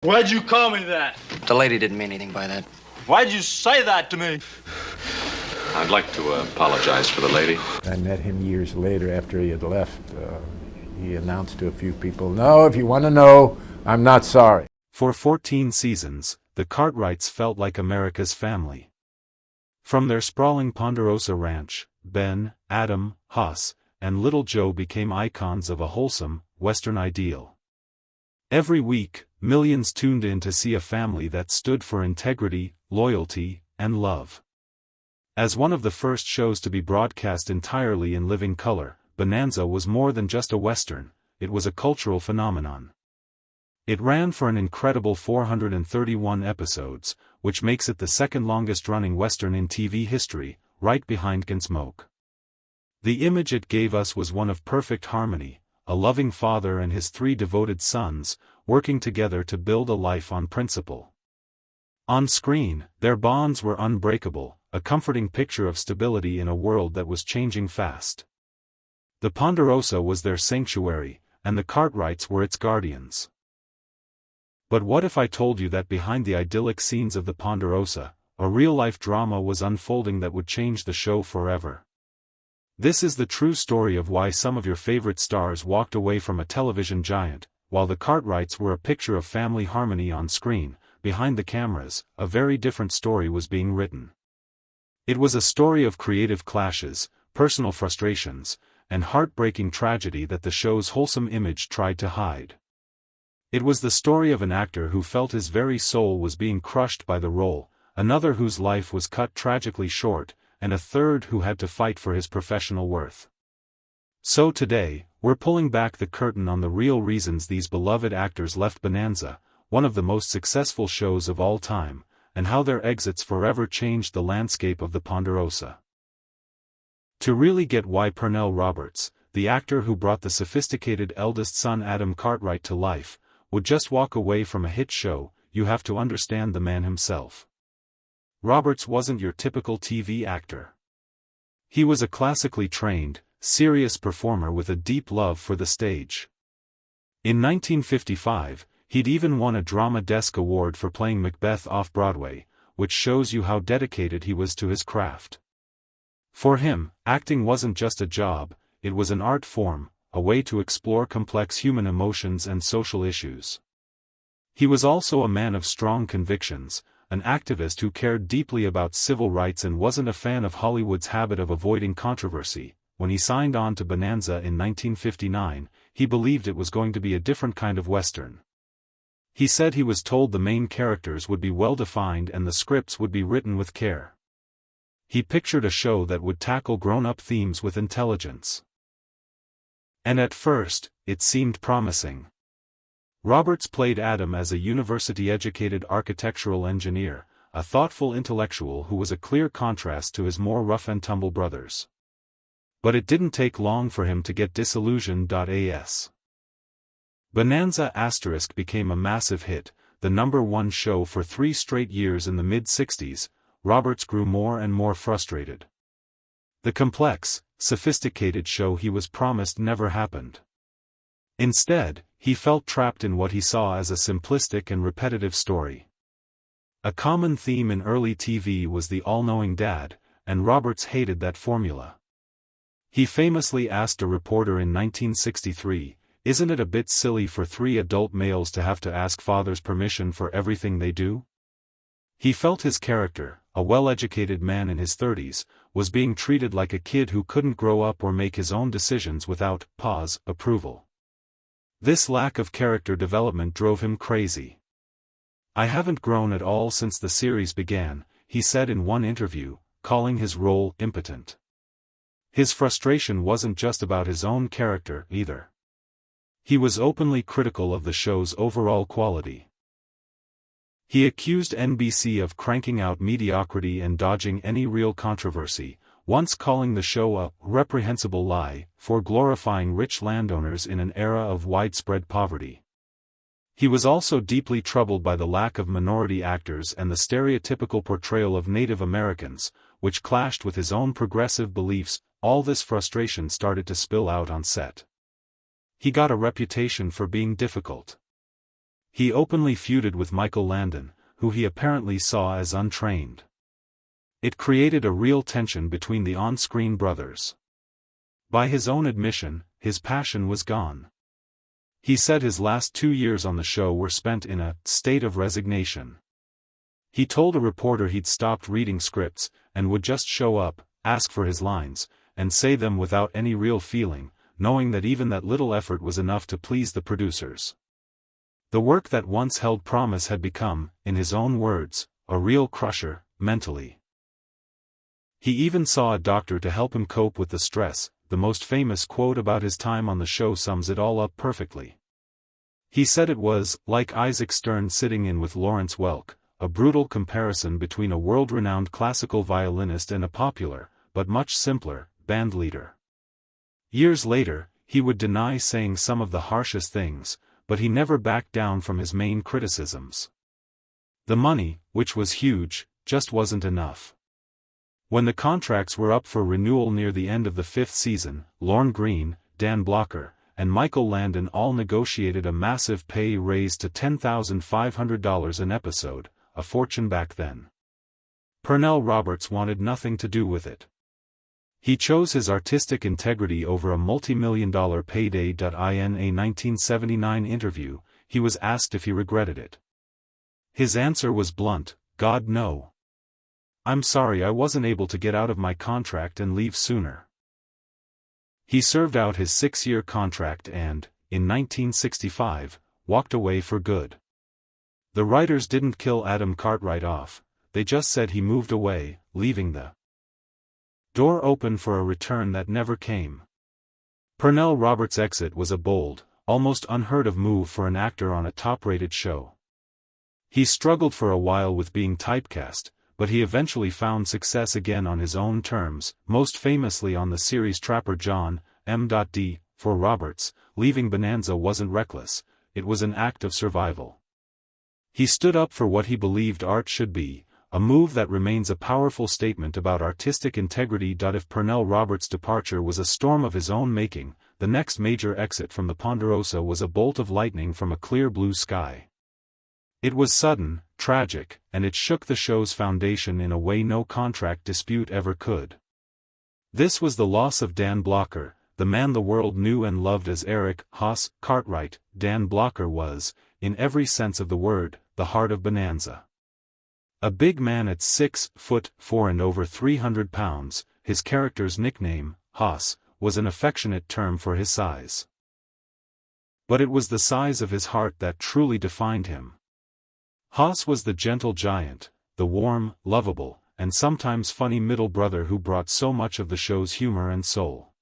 Why'd you call me that? The lady didn't mean anything by that. Why'd you say that to me? I'd like to apologize for the lady. I met him years later after he had left. He announced to a few people, "No, if you want to know, I'm not sorry." For 14 seasons, the Cartwrights felt like America's family. From their sprawling Ponderosa ranch, Ben, Adam, Huss, and Little Joe became icons of a wholesome, Western ideal. Every week, millions tuned in to see a family that stood for integrity, loyalty, and love. As one of the first shows to be broadcast entirely in living color, Bonanza was more than just a Western, it was a cultural phenomenon. It ran for an incredible 431 episodes, which makes it the second longest-running Western in TV history, right behind Gunsmoke. The image it gave us was one of perfect harmony, a loving father and his 3 devoted sons, working together to build a life on principle. On screen, their bonds were unbreakable, a comforting picture of stability in a world that was changing fast. The Ponderosa was their sanctuary, and the Cartwrights were its guardians. But what if I told you that behind the idyllic scenes of the Ponderosa, a real-life drama was unfolding that would change the show forever? This is the true story of why some of your favorite stars walked away from a television giant, while the Cartwrights were a picture of family harmony on screen. Behind the cameras, a very different story was being written. It was a story of creative clashes, personal frustrations, and heartbreaking tragedy that the show's wholesome image tried to hide. It was the story of an actor who felt his very soul was being crushed by the role, another whose life was cut tragically short, and a third who had to fight for his professional worth. So today, we're pulling back the curtain on the real reasons these beloved actors left Bonanza, one of the most successful shows of all time, and how their exits forever changed the landscape of the Ponderosa. To really get why Pernell Roberts, the actor who brought the sophisticated eldest son Adam Cartwright to life, would just walk away from a hit show, you have to understand the man himself. Roberts wasn't your typical TV actor. He was a classically trained, serious performer with a deep love for the stage. In 1955, he'd even won a Drama Desk Award for playing Macbeth off-Broadway, which shows you how dedicated he was to his craft. For him, acting wasn't just a job, it was an art form, a way to explore complex human emotions and social issues. He was also a man of strong convictions, an activist who cared deeply about civil rights and wasn't a fan of Hollywood's habit of avoiding controversy. When he signed on to Bonanza in 1959, he believed it was going to be a different kind of Western. He said he was told the main characters would be well-defined and the scripts would be written with care. He pictured a show that would tackle grown-up themes with intelligence. And at first, it seemed promising. Roberts played Adam as a university-educated architectural engineer, a thoughtful intellectual who was a clear contrast to his more rough-and-tumble brothers. But it didn't take long for him to get disillusioned. Bonanza * became a massive hit, the #1 show for 3 straight years in the mid-60s. Roberts grew more and more frustrated. The complex, sophisticated show he was promised never happened. Instead, he felt trapped in what he saw as a simplistic and repetitive story. A common theme in early TV was the all-knowing dad, and Roberts hated that formula. He famously asked a reporter in 1963, "Isn't it a bit silly for 3 adult males to have to ask fathers permission for everything they do?" He felt his character, a well-educated man in his 30s, was being treated like a kid who couldn't grow up or make his own decisions without approval. This lack of character development drove him crazy. "I haven't grown at all since the series began," he said in one interview, calling his role impotent. His frustration wasn't just about his own character either. He was openly critical of the show's overall quality. He accused NBC of cranking out mediocrity and dodging any real controversy, once calling the show a reprehensible lie for glorifying rich landowners in an era of widespread poverty. He was also deeply troubled by the lack of minority actors and the stereotypical portrayal of Native Americans, which clashed with his own progressive beliefs. All this frustration started to spill out on set. He got a reputation for being difficult. He openly feuded with Michael Landon, who he apparently saw as untrained. It created a real tension between the on-screen brothers. By his own admission, his passion was gone. He said his last 2 years on the show were spent in a state of resignation. He told a reporter he'd stopped reading scripts, and would just show up, ask for his lines, and say them without any real feeling, knowing that even that little effort was enough to please the producers. The work that once held promise had become, in his own words, a real crusher, mentally. He even saw a doctor to help him cope with the stress. The most famous quote about his time on the show sums it all up perfectly. He said it was, like Isaac Stern sitting in with Lawrence Welk, a brutal comparison between a world-renowned classical violinist and a popular, but much simpler, band leader. Years later, he would deny saying some of the harshest things, but he never backed down from his main criticisms. The money, which was huge, just wasn't enough. When the contracts were up for renewal near the end of the 5th season, Lorne Greene, Dan Blocker, and Michael Landon all negotiated a massive pay raise to $10,500 an episode, a fortune back then. Pernell Roberts wanted nothing to do with it. He chose his artistic integrity over a multi-million-dollar payday. In a 1979 interview, he was asked if he regretted it. His answer was blunt, "God no. I'm sorry I wasn't able to get out of my contract and leave sooner." He served out his 6-year contract and, in 1965, walked away for good. The writers didn't kill Adam Cartwright off, they just said he moved away, leaving the door open for a return that never came. Pernell Roberts' exit was a bold, almost unheard-of move for an actor on a top-rated show. He struggled for a while with being typecast, but he eventually found success again on his own terms, most famously on the series Trapper John, M.D. For Roberts, leaving Bonanza wasn't reckless, it was an act of survival. He stood up for what he believed art should be, a move that remains a powerful statement about artistic integrity. If Pernell Roberts' departure was a storm of his own making, the next major exit from the Ponderosa was a bolt of lightning from a clear blue sky. It was sudden, tragic, and it shook the show's foundation in a way no contract dispute ever could. This was the loss of Dan Blocker, the man the world knew and loved as Eric Haas Cartwright. Dan Blocker was, in every sense of the word, the heart of Bonanza. A big man at 6'4" and over 300 pounds, his character's nickname, Haas, was an affectionate term for his size. But it was the size of his heart that truly defined him. Haas was the gentle giant, the warm, lovable, and sometimes funny middle brother who brought so much of the show's humor and soul.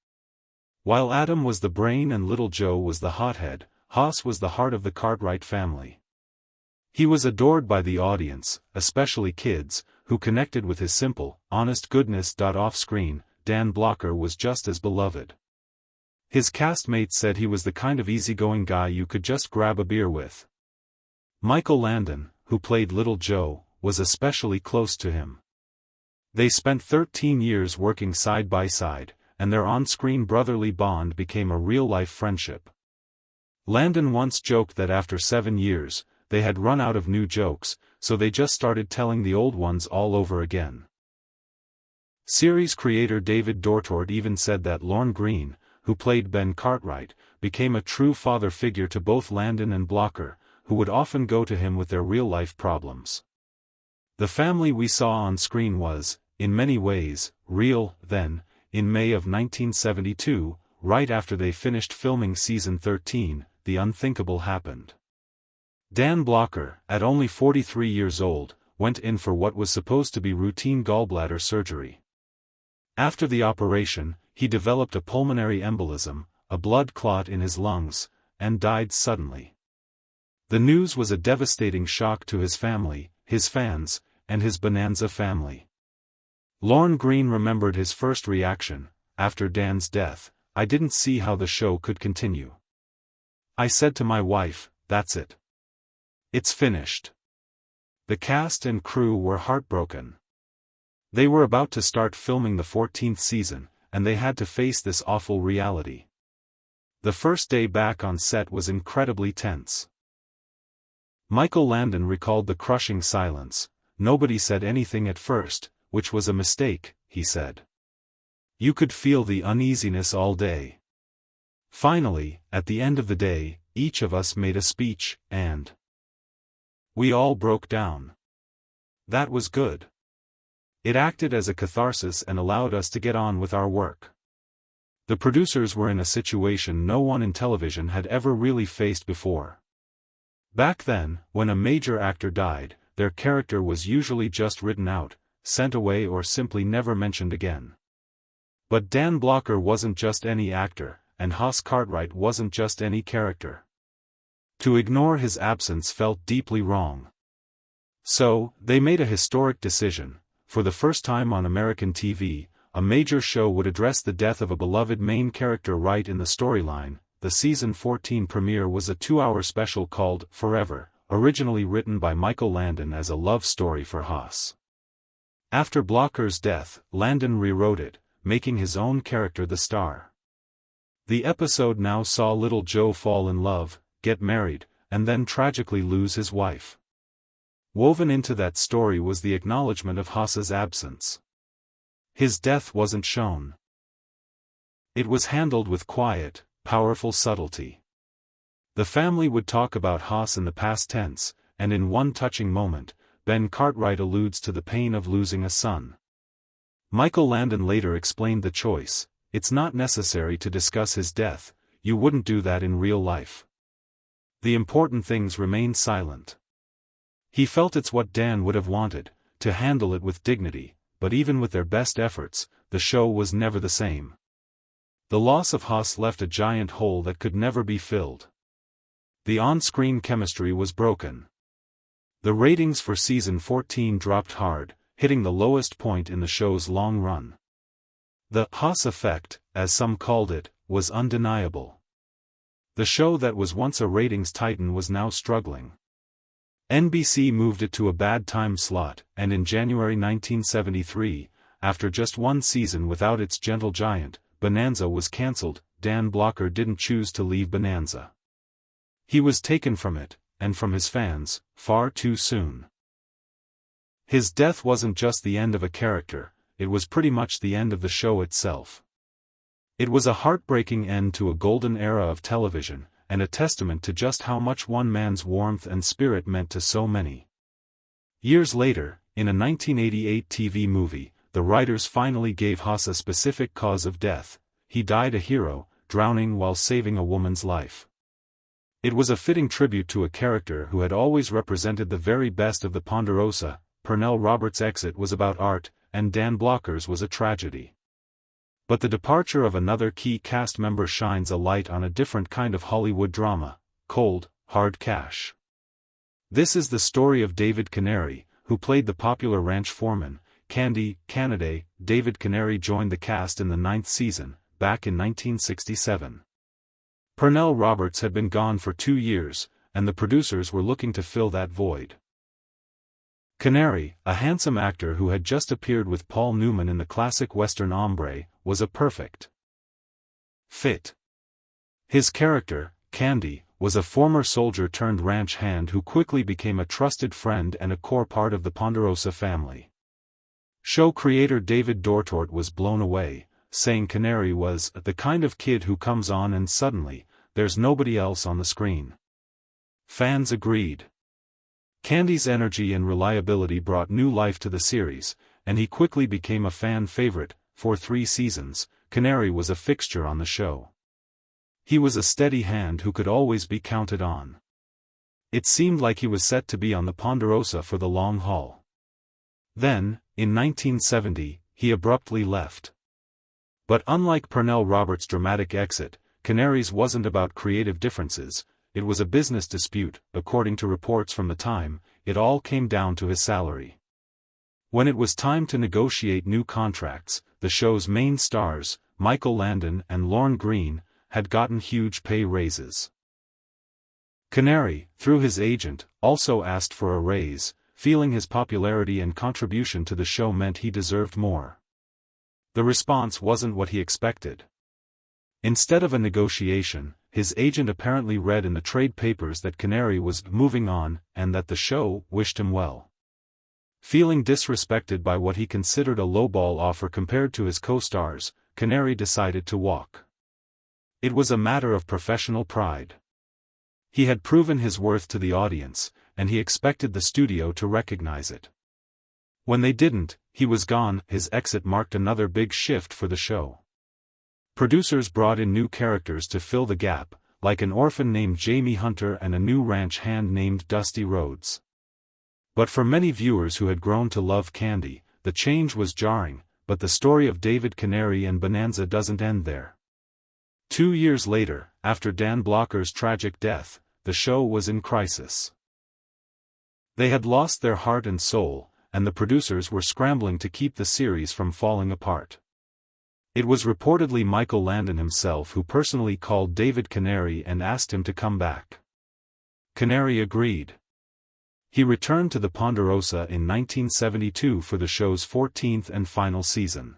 While Adam was the brain and little Joe was the hothead, Haas was the heart of the Cartwright family. He was adored by the audience, especially kids, who connected with his simple, honest goodness. Off-screen, Dan Blocker was just as beloved. His castmates said he was the kind of easygoing guy you could just grab a beer with. Michael Landon, who played Little Joe, was especially close to him. They spent 13 years working side by side, and their on-screen brotherly bond became a real-life friendship. Landon once joked that after 7 years, they had run out of new jokes, so they just started telling the old ones all over again. Series creator David Dortord even said that Lorne Greene, who played Ben Cartwright, became a true father figure to both Landon and Blocker, who would often go to him with their real-life problems. The family we saw on screen was, in many ways, real. Then, in May of 1972, right after they finished filming season 13, the unthinkable happened. Dan Blocker, at only 43 years old, went in for what was supposed to be routine gallbladder surgery. After the operation, he developed a pulmonary embolism, a blood clot in his lungs, and died suddenly. The news was a devastating shock to his family, his fans, and his Bonanza family. Lorne Greene remembered his first reaction: after Dan's death, I didn't see how the show could continue. I said to my wife, "That's it. It's finished." The cast and crew were heartbroken. They were about to start filming the 14th season, and they had to face this awful reality. The first day back on set was incredibly tense. Michael Landon recalled the crushing silence. Nobody said anything at first, which was a mistake, he said. You could feel the uneasiness all day. Finally, at the end of the day, each of us made a speech, and we all broke down. That was good. It acted as a catharsis and allowed us to get on with our work. The producers were in a situation no one in television had ever really faced before. Back then, when a major actor died, their character was usually just written out, sent away or simply never mentioned again. But Dan Blocker wasn't just any actor, and Hoss Cartwright wasn't just any character. To ignore his absence felt deeply wrong. So, they made a historic decision. For the first time on American TV, a major show would address the death of a beloved main character right in the storyline. The season 14 premiere was a 2-hour special called Forever, originally written by Michael Landon as a love story for Hoss. After Blocker's death, Landon rewrote it, making his own character the star. The episode now saw little Joe fall in love, get married, and then tragically lose his wife. Woven into that story was the acknowledgement of Hoss's absence. His death wasn't shown. It was handled with quiet, powerful subtlety. The family would talk about Hoss in the past tense, and in one touching moment, Ben Cartwright alludes to the pain of losing a son. Michael Landon later explained the choice: it's not necessary to discuss his death, you wouldn't do that in real life. The important things remain silent. He felt it's what Dan would have wanted, to handle it with dignity, but even with their best efforts, the show was never the same. The loss of Hoss left a giant hole that could never be filled. The on-screen chemistry was broken. The ratings for season 14 dropped hard, hitting the lowest point in the show's long run. The Hoss effect, as some called it, was undeniable. The show that was once a ratings titan was now struggling. NBC moved it to a bad time slot, and in January 1973, after just one season without its gentle giant, Bonanza was cancelled. Dan Blocker didn't choose to leave Bonanza. He was taken from it, and from his fans, far too soon. His death wasn't just the end of a character, it was pretty much the end of the show itself. It was a heartbreaking end to a golden era of television, and a testament to just how much one man's warmth and spirit meant to so many. Years later, in a 1988 TV movie, the writers finally gave Hoss a specific cause of death. He died a hero, drowning while saving a woman's life. It was a fitting tribute to a character who had always represented the very best of the Ponderosa. Pernell Roberts' exit was about art, and Dan Blocker's was a tragedy. But the departure of another key cast member shines a light on a different kind of Hollywood drama: cold, hard cash. This is the story of David Canary, who played the popular ranch foreman, Candy Canaday. David Canary joined the cast in the 9th season, back in 1967. Pernell Roberts had been gone for 2 years, and the producers were looking to fill that void. Canary, a handsome actor who had just appeared with Paul Newman in the classic western Hombre, was a perfect fit. His character, Candy, was a former soldier turned ranch hand who quickly became a trusted friend and a core part of the Ponderosa family. Show creator David Dortort was blown away, saying Canary was the kind of kid who comes on and suddenly, there's nobody else on the screen. Fans agreed. Candy's energy and reliability brought new life to the series, and he quickly became a fan favorite. For 3 seasons, Canary was a fixture on the show. He was a steady hand who could always be counted on. It seemed like he was set to be on the Ponderosa for the long haul. Then, in 1970, he abruptly left. But unlike Pernell Roberts' dramatic exit, Canary's wasn't about creative differences. It was a business dispute. According to reports from the time, it all came down to his salary. When it was time to negotiate new contracts, the show's main stars, Michael Landon and Lorne Greene, had gotten huge pay raises. Canary, through his agent, also asked for a raise, feeling his popularity and contribution to the show meant he deserved more. The response wasn't what he expected. Instead of a negotiation, his agent apparently read in the trade papers that Canary was moving on and that the show wished him well. Feeling disrespected by what he considered a lowball offer compared to his co-stars, Canary decided to walk. It was a matter of professional pride. He had proven his worth to the audience, and he expected the studio to recognize it. When they didn't, he was gone. His exit marked another big shift for the show. Producers brought in new characters to fill the gap, like an orphan named Jamie Hunter and a new ranch hand named Dusty Rhodes. But for many viewers who had grown to love Candy, the change was jarring, but the story of David Canary and Bonanza doesn't end there. 2 years later, after Dan Blocker's tragic death, the show was in crisis. They had lost their heart and soul, and the producers were scrambling to keep the series from falling apart. It was reportedly Michael Landon himself who personally called David Canary and asked him to come back. Canary agreed. He returned to the Ponderosa in 1972 for the show's 14th and final season.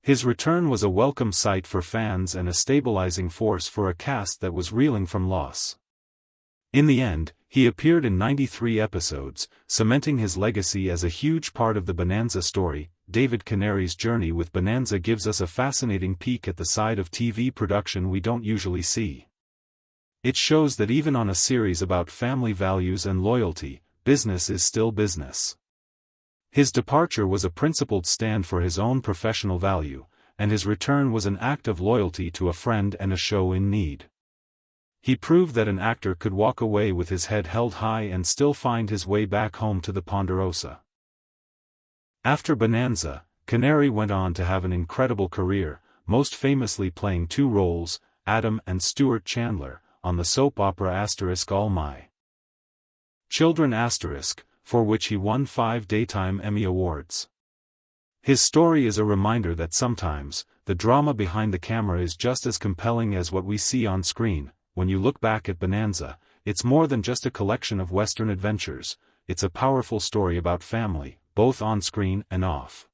His return was a welcome sight for fans and a stabilizing force for a cast that was reeling from loss. In the end, he appeared in 93 episodes, cementing his legacy as a huge part of the Bonanza story. David Canary's journey with Bonanza gives us a fascinating peek at the side of TV production we don't usually see. It shows that even on a series about family values and loyalty, business is still business. His departure was a principled stand for his own professional value, and his return was an act of loyalty to a friend and a show in need. He proved that an actor could walk away with his head held high and still find his way back home to the Ponderosa. After Bonanza, Canary went on to have an incredible career, most famously playing 2 roles, Adam and Stuart Chandler, on the soap opera * All My Children *, for which he won 5 Daytime Emmy Awards. His story is a reminder that sometimes, the drama behind the camera is just as compelling as what we see on screen. When you look back at Bonanza, it's more than just a collection of Western adventures, it's a powerful story about family, both on screen and off.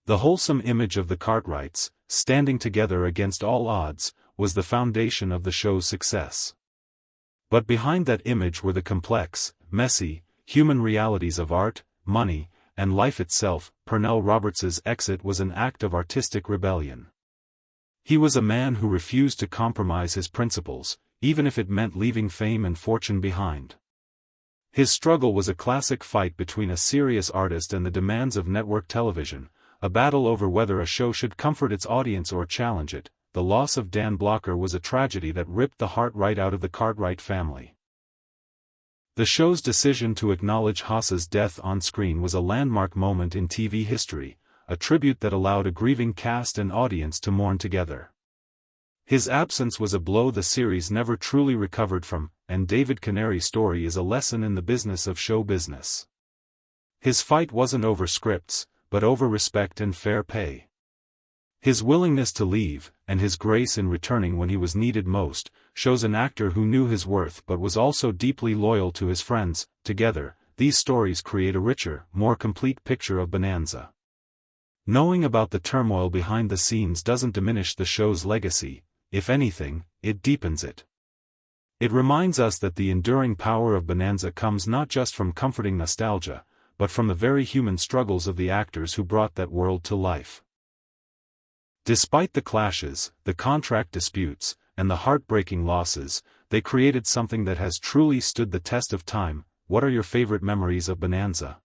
The wholesome image of the Cartwrights, standing together against all odds, was the foundation of the show's success. But behind that image were the complex, messy, human realities of art, money, and life itself. Pernell Roberts's exit was an act of artistic rebellion. He was a man who refused to compromise his principles, even if it meant leaving fame and fortune behind. His struggle was a classic fight between a serious artist and the demands of network television, a battle over whether a show should comfort its audience or challenge it. The loss of Dan Blocker was a tragedy that ripped the heart right out of the Cartwright family. The show's decision to acknowledge Haas's death on screen was a landmark moment in TV history, a tribute that allowed a grieving cast and audience to mourn together. His absence was a blow the series never truly recovered from, and David Canary's story is a lesson in the business of show business. His fight wasn't over scripts, but over respect and fair pay. His willingness to leave, and his grace in returning when he was needed most, shows an actor who knew his worth but was also deeply loyal to his friends. Together, these stories create a richer, more complete picture of Bonanza. Knowing about the turmoil behind the scenes doesn't diminish the show's legacy, if anything, it deepens it. It reminds us that the enduring power of Bonanza comes not just from comforting nostalgia, but from the very human struggles of the actors who brought that world to life. Despite the clashes, the contract disputes, and the heartbreaking losses, they created something that has truly stood the test of time. What are your favorite memories of Bonanza?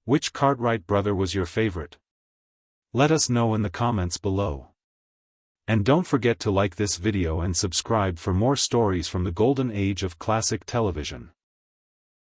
Which Cartwright brother was your favorite? Let us know in the comments below. And don't forget to like this video and subscribe for more stories from the golden age of classic television.